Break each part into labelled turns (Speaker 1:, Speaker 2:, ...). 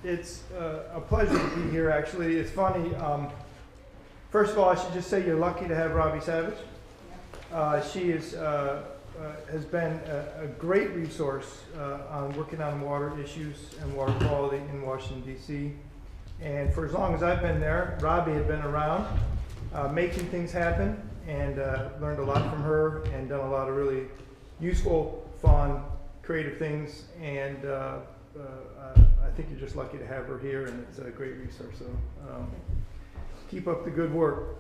Speaker 1: It's a pleasure to be here, actually. It's funny. First of all, I should just say you're lucky to have Robbie Savage. She has been a great resource on working on water issues and water quality in Washington, D.C. And for as long as I've been there, Robbie had been around making things happen, and learned a lot from her and done a lot of really useful, fun, creative things. And I think you're just lucky to have her here, and it's a great resource. So keep up the good work.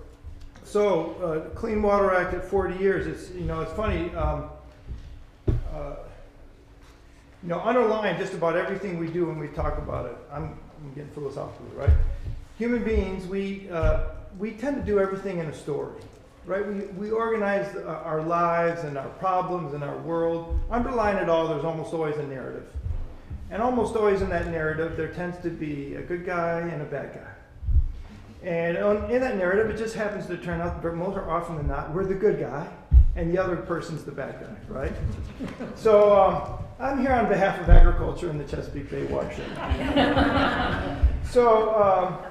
Speaker 1: So Clean Water Act at 40 years. It's funny. Underlying just about everything we do when we talk about it. I'm getting philosophical, right? Human beings, we tend to do everything in a story, right? We organize our lives and our problems and our world. Underlying it all, there's almost always a narrative. And almost always in that narrative, there tends to be a good guy and a bad guy. And in that narrative, it just happens to turn out that more often than not, we're the good guy, and the other person's the bad guy, right? So I'm here on behalf of agriculture in the Chesapeake Bay watershed. So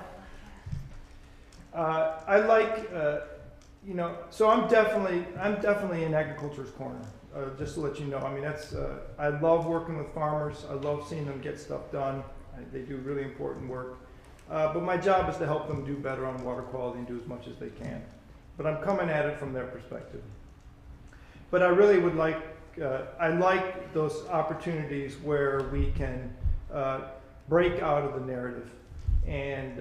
Speaker 1: I like, so I'm definitely in agriculture's corner. Just to let you know, I mean, I love working with farmers. I love seeing them get stuff done. They do really important work. But my job is to help them do better on water quality and do as much as they can. But I'm coming at it from their perspective. But I really would like, I like those opportunities where we can break out of the narrative and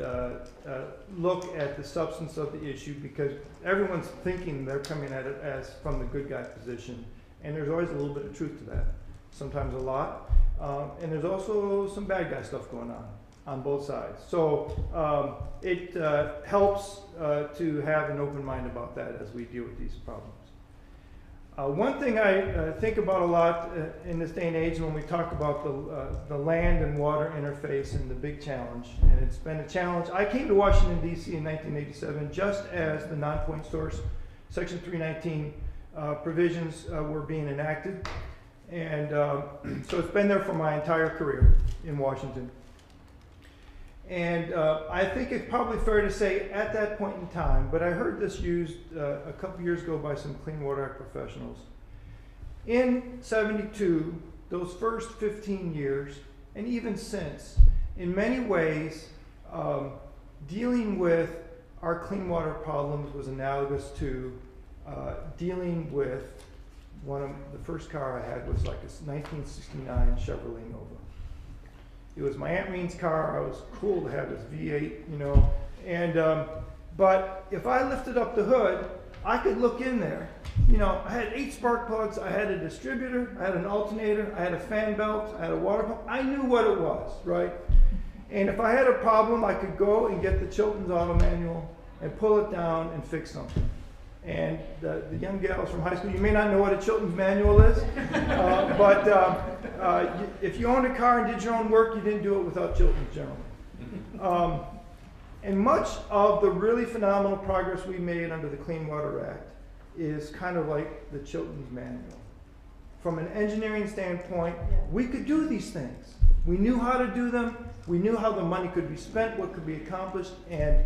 Speaker 1: look at the substance of the issue, because everyone's thinking they're coming at it as from the good guy position. And there's always a little bit of truth to that, sometimes a lot. And there's also some bad guy stuff going on both sides. So it helps to have an open mind about that as we deal with these problems. One thing I think about a lot in this day and age when we talk about the land and water interface and the big challenge, and it's been a challenge. I came to Washington, D.C. in 1987 just as the non-point source, Section 319 provisions were being enacted. And so it's been there for my entire career in Washington. And I think it's probably fair to say at that point in time, but I heard this used a couple years ago by some Clean Water Act professionals. In '72, those first 15 years, and even since, in many ways, dealing with our clean water problems was analogous to dealing with one of the first car I had was like a 1969 Chevrolet Nova. It was my Aunt Reen's car. I was cool to have this V8, and but if I lifted up the hood, I could look in there. I had 8 spark plugs. I had a distributor. I had an alternator. I had a fan belt. I had a water pump. I knew what it was, right? And if I had a problem, I could go and get the Chilton's Auto Manual and pull it down and fix something. And the young gals from high school, you may not know what a Chilton's Manual is, but if you owned a car and did your own work, you didn't do it without Chilton's generally. And much of the really phenomenal progress we made under the Clean Water Act is kind of like the Chilton's Manual. From an engineering standpoint, we could do these things. We knew how to do them. We knew how the money could be spent, what could be accomplished, and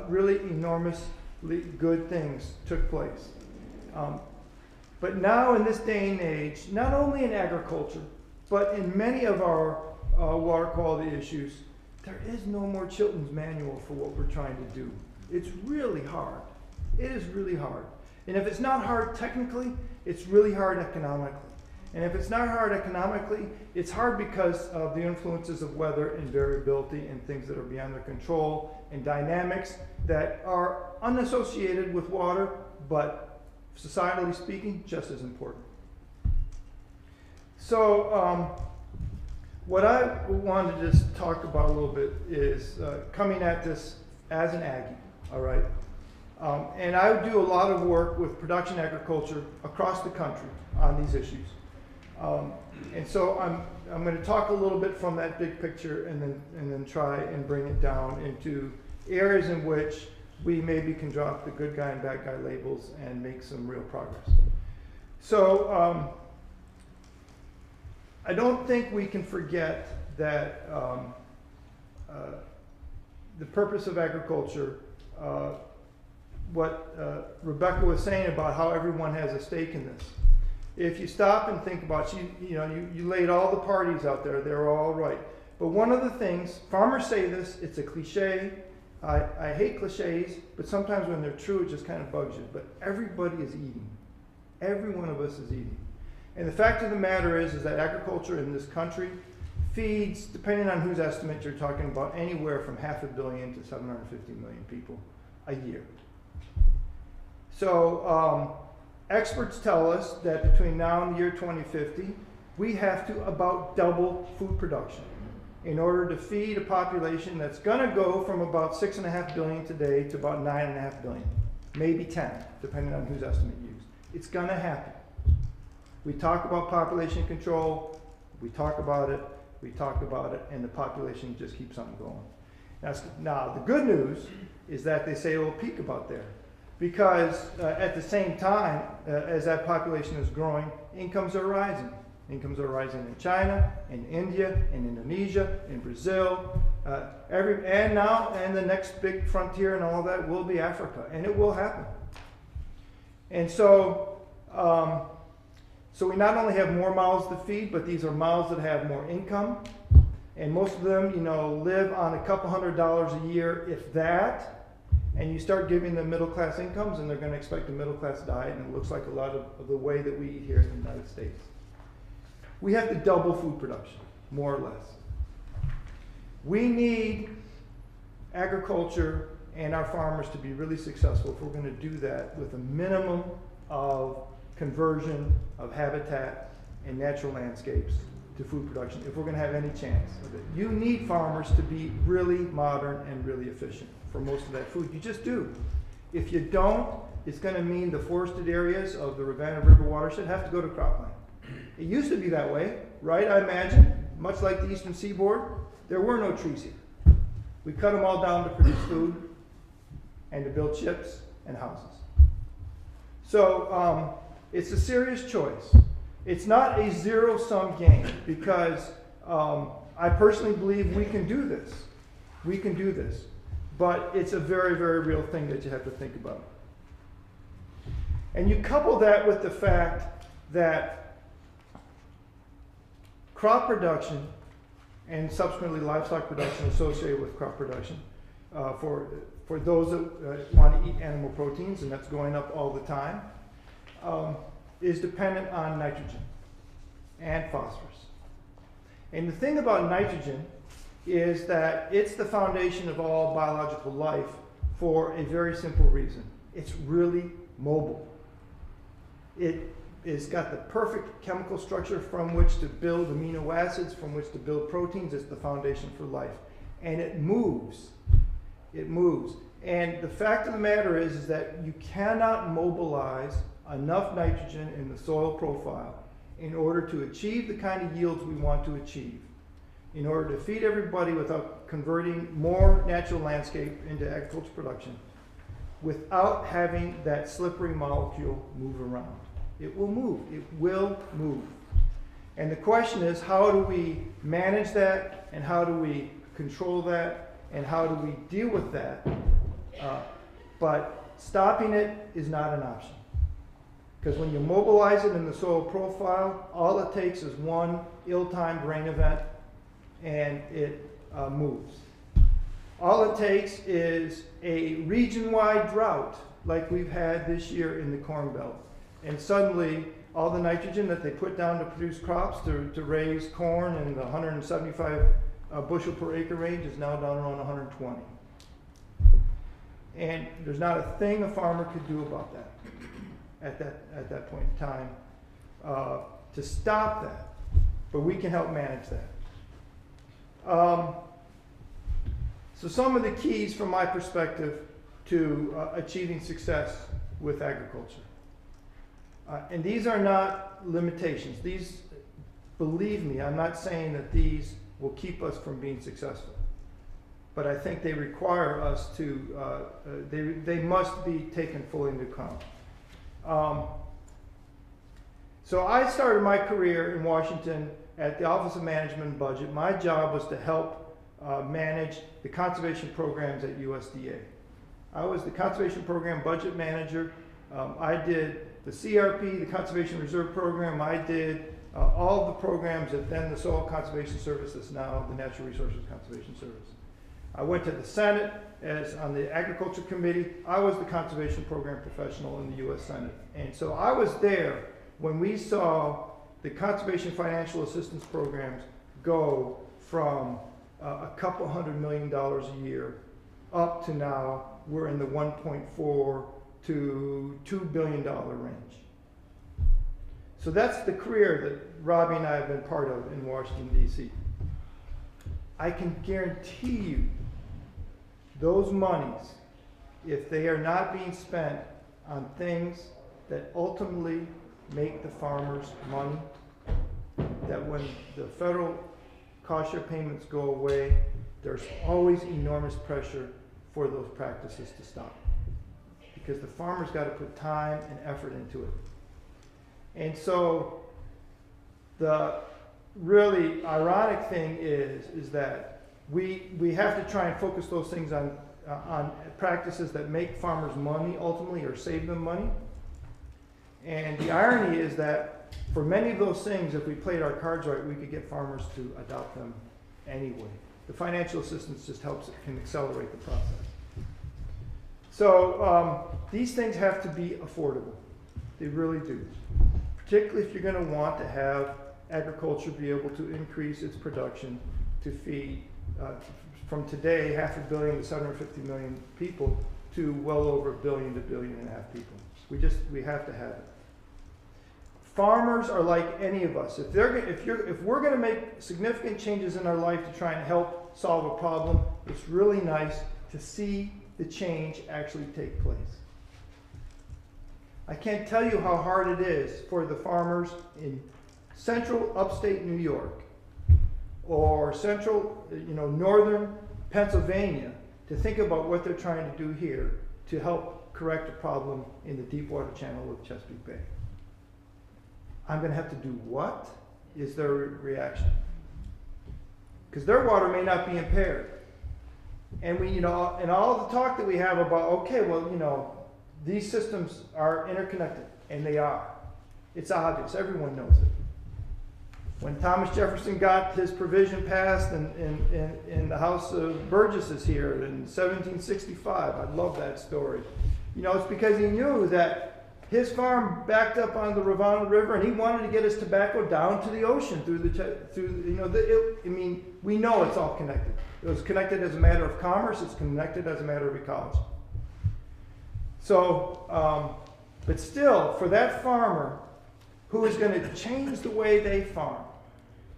Speaker 1: really enormous good things took place. But now in this day and age, not only in agriculture, but in many of our water quality issues, there is no more Chilton's Manual for what we're trying to do. It's really hard. It is really hard. And if it's not hard technically, it's really hard economically. And if it's not hard economically, it's hard because of the influences of weather and variability and things that are beyond their control and dynamics that are unassociated with water, but societally speaking, just as important. So what I wanted to just talk about a little bit is coming at this as an Aggie, all right? And I do a lot of work with production agriculture across the country on these issues. And so I'm going to talk a little bit from that big picture and then try and bring it down into areas in which we maybe can drop the good guy and bad guy labels and make some real progress. So I don't think we can forget that the purpose of agriculture, what Rebecca was saying about how everyone has a stake in this. If you stop and think about, you laid all the parties out there, they're all right. But one of the things, farmers say this, it's a cliche. I hate cliches, but sometimes when they're true, it just kind of bugs you. But everybody is eating. Every one of us is eating. And the fact of the matter is that agriculture in this country feeds, depending on whose estimate you're talking about, anywhere from 500 million to 750 million people a year. So experts tell us that between now and the year 2050, we have to about double food production in order to feed a population that's going to go from about 6.5 billion today to about 9.5 billion, maybe 10, depending on whose estimate you use. It's going to happen. We talk about population control, we talk about it, and the population just keeps on going. Now the good news is that they say it will peak about there, because at the same time as that population is growing, incomes are rising. Incomes are rising in China, in India, in Indonesia, in Brazil, and the next big frontier and all of that will be Africa, and it will happen. And so, so we not only have more mouths to feed, but these are mouths that have more income, and most of them, live on a couple $100s a year, if that. And you start giving them middle class incomes, and they're going to expect a middle class diet, and it looks like a lot of the way that we eat here in the United States. We have to double food production, more or less. We need agriculture and our farmers to be really successful if we're going to do that with a minimum of conversion of habitat and natural landscapes to food production, if we're going to have any chance of it. You need farmers to be really modern and really efficient for most of that food. You just do. If you don't, it's going to mean the forested areas of the Rivanna River watershed have to go to cropland. It used to be that way, right? I imagine, much like the Eastern Seaboard, there were no trees here. We cut them all down to produce food and to build ships and houses. So it's a serious choice. It's not a zero-sum game, because I personally believe we can do this. We can do this. But it's a very, very real thing that you have to think about. And you couple that with the fact that crop production and subsequently livestock production associated with crop production for those that want to eat animal proteins, and that's going up all the time, is dependent on nitrogen and phosphorus. And the thing about nitrogen is that it's the foundation of all biological life for a very simple reason. It's really mobile. It's got the perfect chemical structure from which to build amino acids, from which to build proteins. It's the foundation for life. And it moves. It moves. And the fact of the matter is that you cannot mobilize enough nitrogen in the soil profile in order to achieve the kind of yields we want to achieve, in order to feed everybody without converting more natural landscape into agricultural production, without having that slippery molecule move around. It will move. It will move. And the question is, how do we manage that, and how do we control that, and how do we deal with that? But stopping it is not an option. Because when you mobilize it in the soil profile, all it takes is one ill-timed rain event, and it moves. All it takes is a region-wide drought, like we've had this year in the Corn Belt. And suddenly, all the nitrogen that they put down to produce crops, to raise corn in the 175 bushel per acre range, is now down around 120. And there's not a thing a farmer could do about that at that point in time to stop that. But we can help manage that. So some of the keys from my perspective to achieving success with agriculture. And these are not limitations. These, believe me, I'm not saying that these will keep us from being successful. But I think they require us to, they must be taken fully into account. So I started my career in Washington at the Office of Management and Budget. My job was to help manage the conservation programs at USDA. I was the conservation program budget manager. I did the CRP, the Conservation Reserve Program. I did all the programs at then the Soil Conservation Service, that's now the Natural Resources Conservation Service. I went to the Senate as on the Agriculture Committee. I was the conservation program professional in the US Senate. And so I was there when we saw the conservation financial assistance programs go from a couple $100 million a year up to now we're in the 1.4 to $2 billion range. So that's the career that Robbie and I have been part of in Washington, D.C. I can guarantee you those monies, if they are not being spent on things that ultimately make the farmers money, that when the federal cost share payments go away, there's always enormous pressure for those practices to stop. Because the farmer's got to put time and effort into it. And so the really ironic thing is that we have to try and focus those things on practices that make farmers money ultimately or save them money. And the irony is that for many of those things, if we played our cards right, we could get farmers to adopt them anyway. The financial assistance just helps, it can accelerate the process. So these things have to be affordable. They really do. Particularly if you're going to want to have agriculture be able to increase its production to feed from today 500 million to 750 million people to well over 1 billion to 1.5 billion people. We have to have it. Farmers are like any of us. If we're going to make significant changes in our life to try and help solve a problem, it's really nice to see the change actually take place. I can't tell you how hard it is for the farmers in central upstate New York or central, northern Pennsylvania to think about what they're trying to do here to help correct a problem in the Deepwater Channel of Chesapeake Bay. I'm going to have to do what? Is their reaction? Because their water may not be impaired. And and all the talk that we have about, okay, well, these systems are interconnected, and they are. It's obvious. Everyone knows it. When Thomas Jefferson got his provision passed in the House of Burgesses here in 1765, I love that story. It's because he knew that his farm backed up on the Rivanna River, and he wanted to get his tobacco down to the ocean we know it's all connected. It was connected as a matter of commerce. It's connected as a matter of ecology. So, but still, for that farmer who is going to change the way they farm,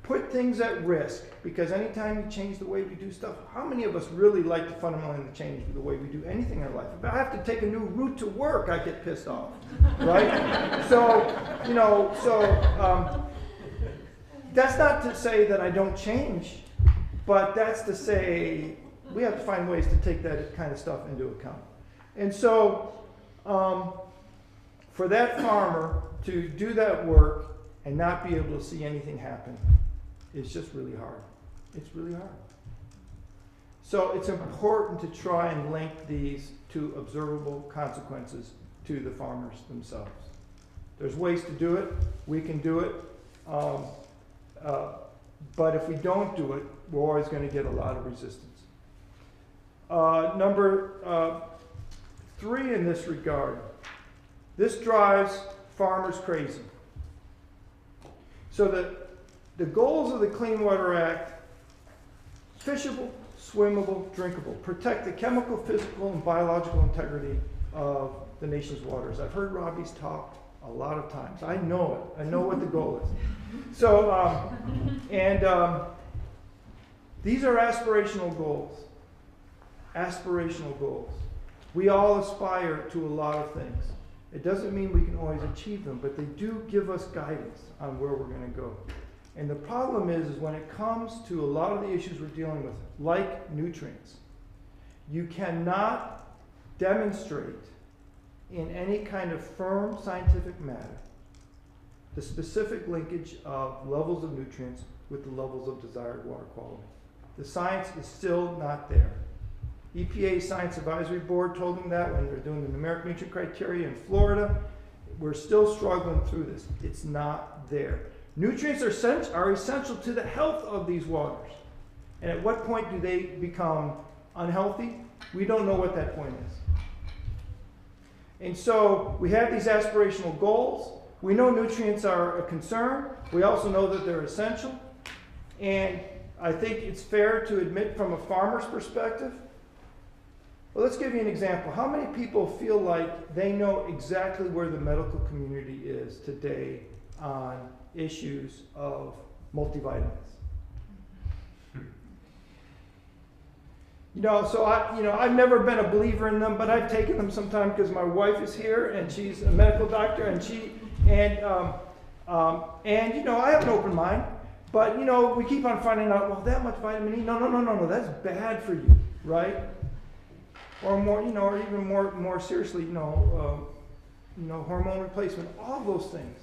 Speaker 1: put things at risk, because anytime you change the way we do stuff, how many of us really like to fundamentally change the way we do anything in our life? If I have to take a new route to work, I get pissed off, right? So, that's not to say that I don't change, but that's to say we have to find ways to take that kind of stuff into account. And so, for that farmer to do that work and not be able to see anything happen is just really hard. It's really hard. So it's important to try and link these to observable consequences to the farmers themselves. There's ways to do it. We can do it. But if we don't do it, we're always going to get a lot of resistance. Number 3 in this regard, this drives farmers crazy. So the goals of the Clean Water Act: fishable, swimmable, drinkable, protect the chemical, physical, and biological integrity of the nation's waters. I've heard Robbie's talk a lot of times. I know it. I know what the goal is. So, these are aspirational goals. Aspirational goals. We all aspire to a lot of things. It doesn't mean we can always achieve them, but they do give us guidance on where we're going to go. And the problem is when it comes to a lot of the issues we're dealing with, like nutrients, you cannot demonstrate in any kind of firm scientific matter the specific linkage of levels of nutrients with the levels of desired water quality. The science is still not there. EPA's Science Advisory Board told them that when they're doing the numeric nutrient criteria in Florida. We're still struggling through this. It's not there. Nutrients are essential to the health of these waters. And at what point do they become unhealthy? We don't know what that point is. And so we have these aspirational goals. We know nutrients are a concern. We also know that they're essential. And I think it's fair to admit from a farmer's perspective. Well, let's give you an example. How many people feel like they know exactly where the medical community is today on issues of multivitamins? I've never been a believer in them, but I've taken them sometime because my wife is here and she's a medical doctor, and I have an open mind, but we keep on finding out, well, that much vitamin E, no, that's bad for you, right? Or more, or even more seriously, hormone replacement, all those things.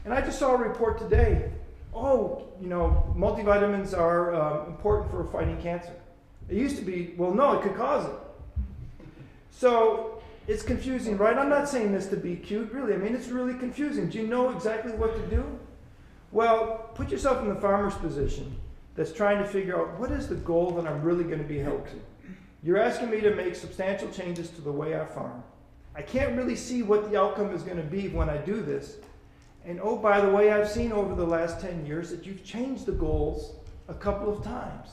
Speaker 1: And I just saw a report today. Multivitamins are important for fighting cancer. It used to be, well, no, it could cause it. So it's confusing, right? I'm not saying this to be cute, really. I mean, it's really confusing. Do you know exactly what to do? Well, put yourself in the farmer's position that's trying to figure out what is the goal that I'm really going to be held to. You're asking me to make substantial changes to the way I farm. I can't really see what the outcome is going to be when I do this. And oh, by the way, I've seen over the last 10 years that you've changed the goals a couple of times.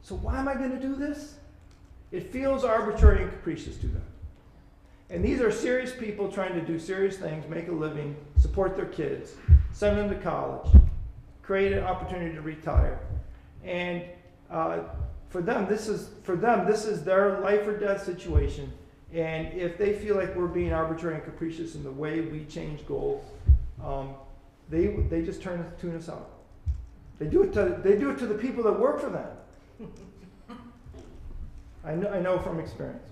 Speaker 1: So why am I going to do this? It feels arbitrary and capricious to them. And these are serious people trying to do serious things, make a living, support their kids, send them to college, create an opportunity to retire. And for them, this is their life or death situation. And if they feel like we're being arbitrary and capricious in the way we change goals, they just tune us out. They do it to the people that work for them. I know from experience.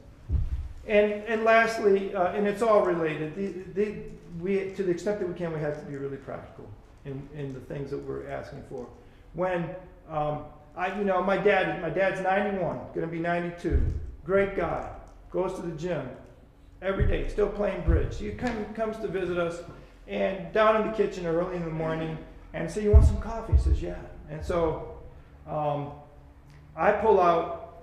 Speaker 1: And lastly, and it's all related. To the extent that we can, we have to be really practical in the things that we're asking for. When my dad's 91, going to be 92. Great guy. Goes to the gym every day, still playing bridge. He comes to visit us, and down in the kitchen early in the morning, and say, "You want some coffee?" He says, "Yeah." And so I pull out,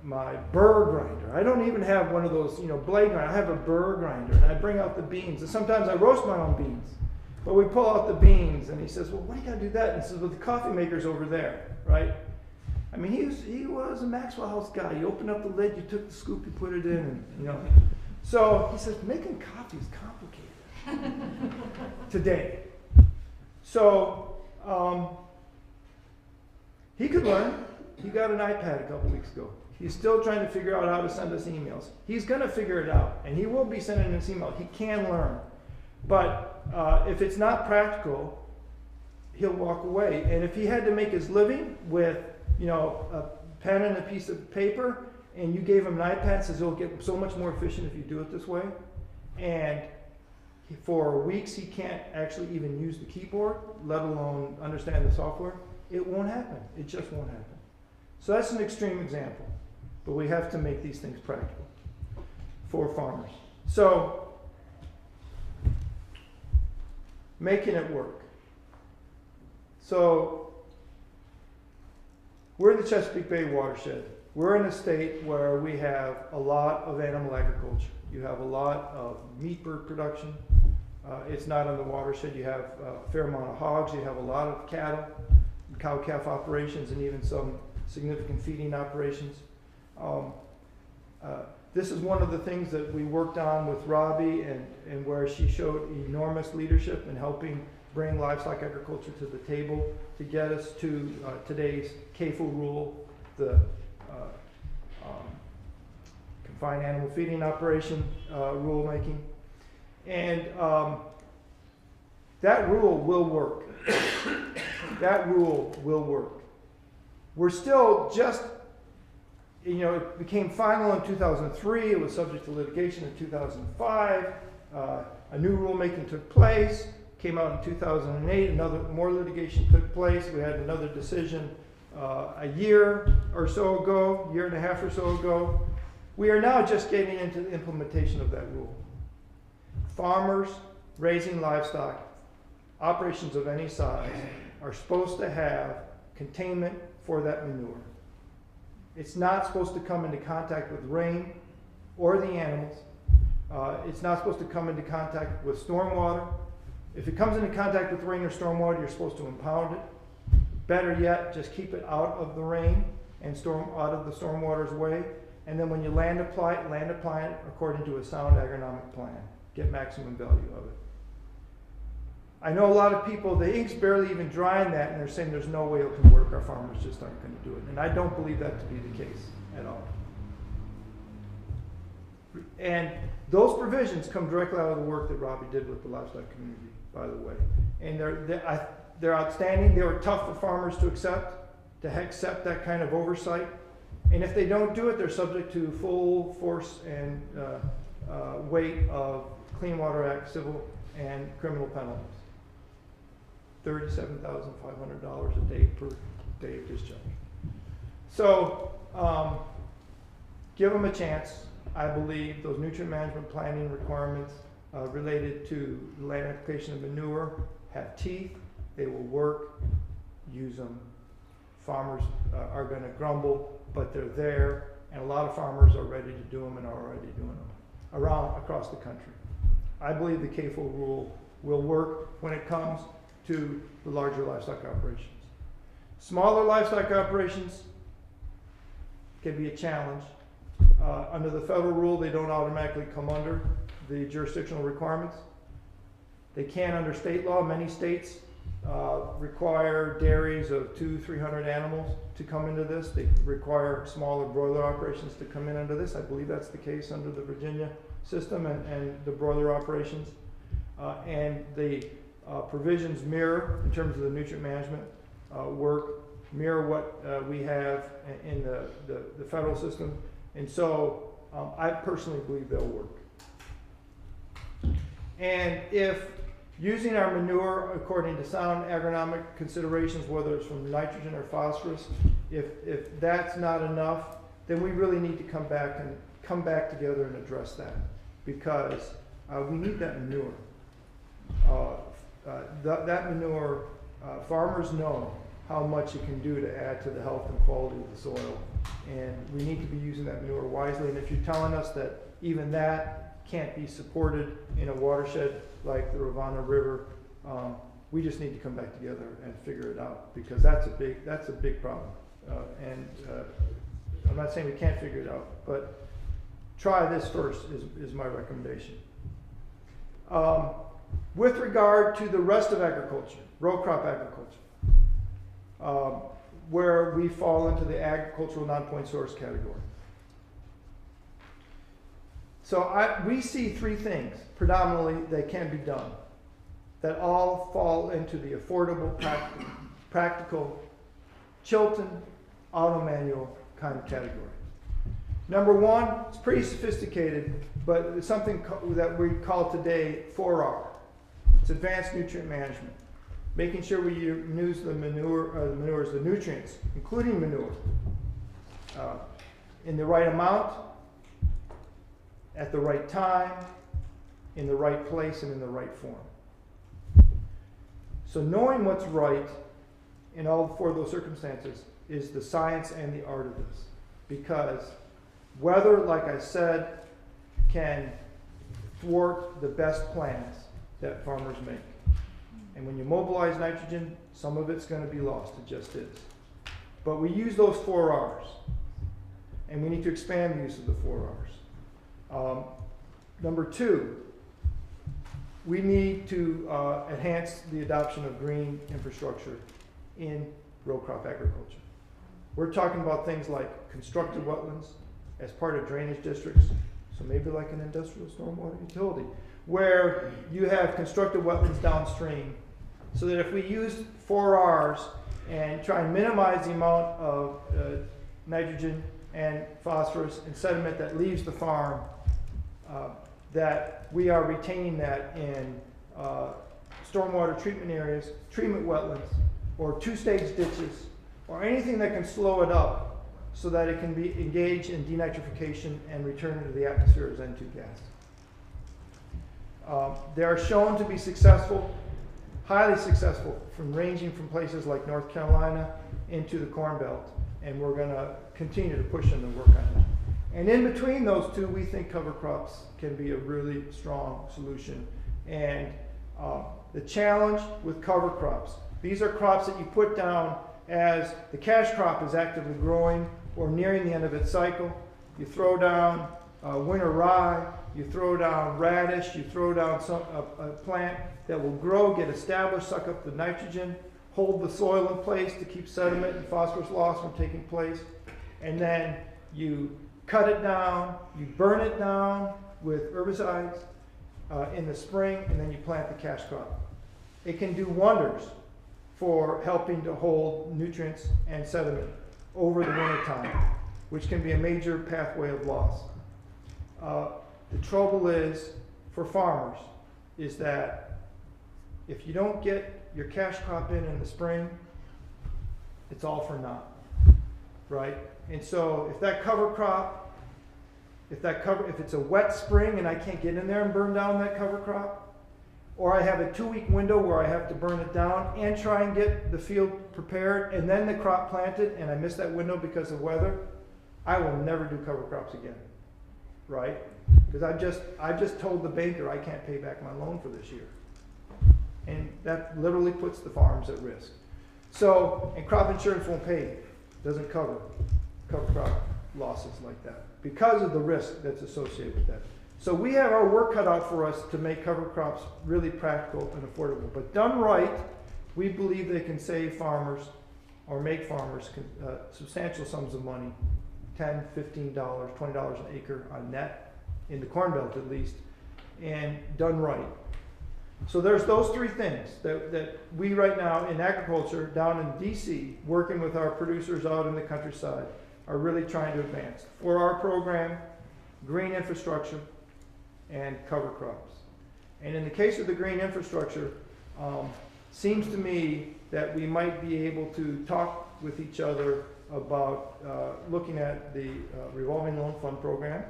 Speaker 1: my burr grinder. I don't even have one of those, blade grinder. I have a burr grinder, and I bring out the beans. And sometimes I roast my own beans. But we pull out the beans, and he says, "Well, why do you got to do that?" And he says, "Well, the coffee maker's over there, right?" I mean, he was a Maxwell House guy. You opened up the lid, you took the scoop, you put it in, and So he says, making coffee is complicated today. So he could learn. He got an iPad a couple weeks ago. He's still trying to figure out how to send us emails. He's going to figure it out, and he will be sending us email. He can learn. But if it's not practical, he'll walk away. And if he had to make his living with a pen and a piece of paper, and you gave him an iPad, says it'll get so much more efficient if you do it this way, and for weeks he can't actually even use the keyboard, let alone understand the software, it won't happen. It just won't happen. So that's an extreme example, but we have to make these things practical for farmers. So, making it work. So, we're in the Chesapeake Bay watershed. We're in a state where we have a lot of animal agriculture. You have a lot of meat bird production. It's not in the watershed. You have a fair amount of hogs. You have a lot of cattle, cow-calf operations, and even some significant feeding operations. This is one of the things that we worked on with Robbie, and where she showed enormous leadership in helping bring livestock agriculture to the table to get us to today's CAFO rule, the confined animal feeding operation rulemaking. And that rule will work. That rule will work. We're still just, it became final in 2003. It was subject to litigation in 2005. A new rulemaking took place. Came out in 2008, more litigation took place. We had another decision a year or so ago, year and a half or so ago. We are now just getting into the implementation of that rule. Farmers raising livestock, operations of any size, are supposed to have containment for that manure. It's not supposed to come into contact with rain or the animals. It's not supposed to come into contact with stormwater. If it comes into contact with rain or stormwater, you're supposed to impound it. Better yet, just keep it out of the rain and out of the stormwater's way. And then when you land apply it according to a sound agronomic plan. Get maximum value of it. I know a lot of people, the ink's barely even drying that, and they're saying there's no way it can work. Our farmers just aren't going to do it. And I don't believe that to be the case at all. And those provisions come directly out of the work that Robbie did with the livestock community, by the way. And they're outstanding. They were tough for farmers to accept that kind of oversight. And if they don't do it, they're subject to full force and weight of Clean Water Act civil and criminal penalties. $37,500 a day per day of discharge. So give them a chance. I believe those nutrient management planning requirements related to land application of manure have teeth. They will work. Use them. Farmers are going to grumble, but they're there, and a lot of farmers are ready to do them and are already doing them across the country. I believe the CAFO rule will work when it comes to the larger livestock operations. Smaller livestock operations can be a challenge. Under the federal rule, they don't automatically come under the jurisdictional requirements. They can under state law. Many states require dairies of 200-300 animals to come into this. They require smaller broiler operations to come in under this. I believe that's the case under the Virginia system and the broiler operations. And the provisions mirror, in terms of the nutrient management mirror what we have in the federal system. And so I personally believe they'll work. And if using our manure according to sound agronomic considerations, whether it's from nitrogen or phosphorus, if that's not enough, then we really need to come back together and address that, because we need that manure. That manure, farmers know how much it can do to add to the health and quality of the soil, and we need to be using that manure wisely. And if you're telling us that even that can't be supported in a watershed like the Rivanna River, we just need to come back together and figure it out, because that's a big problem. I'm not saying we can't figure it out, but try this first is my recommendation. With regard to the rest of agriculture, row crop agriculture, where we fall into the agricultural non-point source category. So we see three things predominantly that can be done that all fall into the affordable, practical, Chilton, auto manual kind of category. Number one, it's pretty sophisticated, but it's something that we call today 4R. It's advanced nutrient management. Making sure we use the nutrients, including manure, in the right amount, at the right time, in the right place, and in the right form. So knowing what's right in all four of those circumstances is the science and the art of this. Because weather, like I said, can thwart the best plans that farmers make. And when you mobilize nitrogen, some of it's going to be lost. It just is. But we use those 4 R's. And we need to expand the use of the 4 R's. Number two, we need to enhance the adoption of green infrastructure in row crop agriculture. We're talking about things like constructed wetlands as part of drainage districts, so maybe like an industrial stormwater utility, where you have constructed wetlands downstream, so that if we use 4 R's and try and minimize the amount of nitrogen and phosphorus and sediment that leaves the farm, that we are retaining that in stormwater treatment areas, treatment wetlands, or 2-stage ditches, or anything that can slow it up so that it can be engaged in denitrification and return into the atmosphere as N2 gas. They are shown to be successful, highly successful, ranging from places like North Carolina into the Corn Belt, and we're going to continue to push them and work on it. And in between those two, we think cover crops can be a really strong solution. And the challenge with cover crops, these are crops that you put down as the cash crop is actively growing or nearing the end of its cycle. You throw down winter rye, you throw down radish, you throw down a plant that will grow, get established, suck up the nitrogen, hold the soil in place to keep sediment and phosphorus loss from taking place, and then you cut it down, you burn it down with herbicides in the spring, and then you plant the cash crop. It can do wonders for helping to hold nutrients and sediment over the winter time, which can be a major pathway of loss. The trouble is, for farmers, is that if you don't get your cash crop in the spring, it's all for naught, right? And so if that cover crop, if it's a wet spring and I can't get in there and burn down that cover crop, or I have a 2-week window where I have to burn it down and try and get the field prepared and then the crop planted, and I miss that window because of weather, I will never do cover crops again, right? Because I just told the banker I can't pay back my loan for this year. And that literally puts the farms at risk. So, and crop insurance won't pay, doesn't cover crop losses like that because of the risk that's associated with that. So we have our work cut out for us to make cover crops really practical and affordable. But done right, we believe they can save farmers or make farmers substantial sums of money, $10, $15, $20 an acre on net, in the Corn Belt at least, and done right. So there's those three things that we right now in agriculture down in DC, working with our producers out in the countryside, are really trying to advance. For our program, green infrastructure and cover crops. And in the case of the green infrastructure, seems to me that we might be able to talk with each other about looking at the revolving loan fund program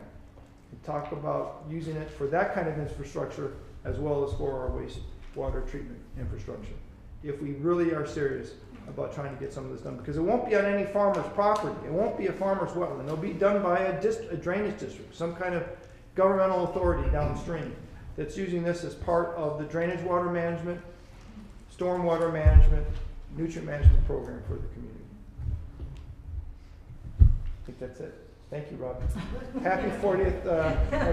Speaker 1: and talk about using it for that kind of infrastructure as well as for our wastewater treatment infrastructure, if we really are serious about trying to get some of this done. Because it won't be on any farmer's property. It won't be a farmer's wetland. It'll be done by a drainage district, some kind of governmental authority downstream that's using this as part of the drainage water management, stormwater management, nutrient management program for the community. I think that's it. Thank you, Rob. Happy 40th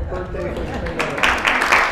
Speaker 1: birthday for the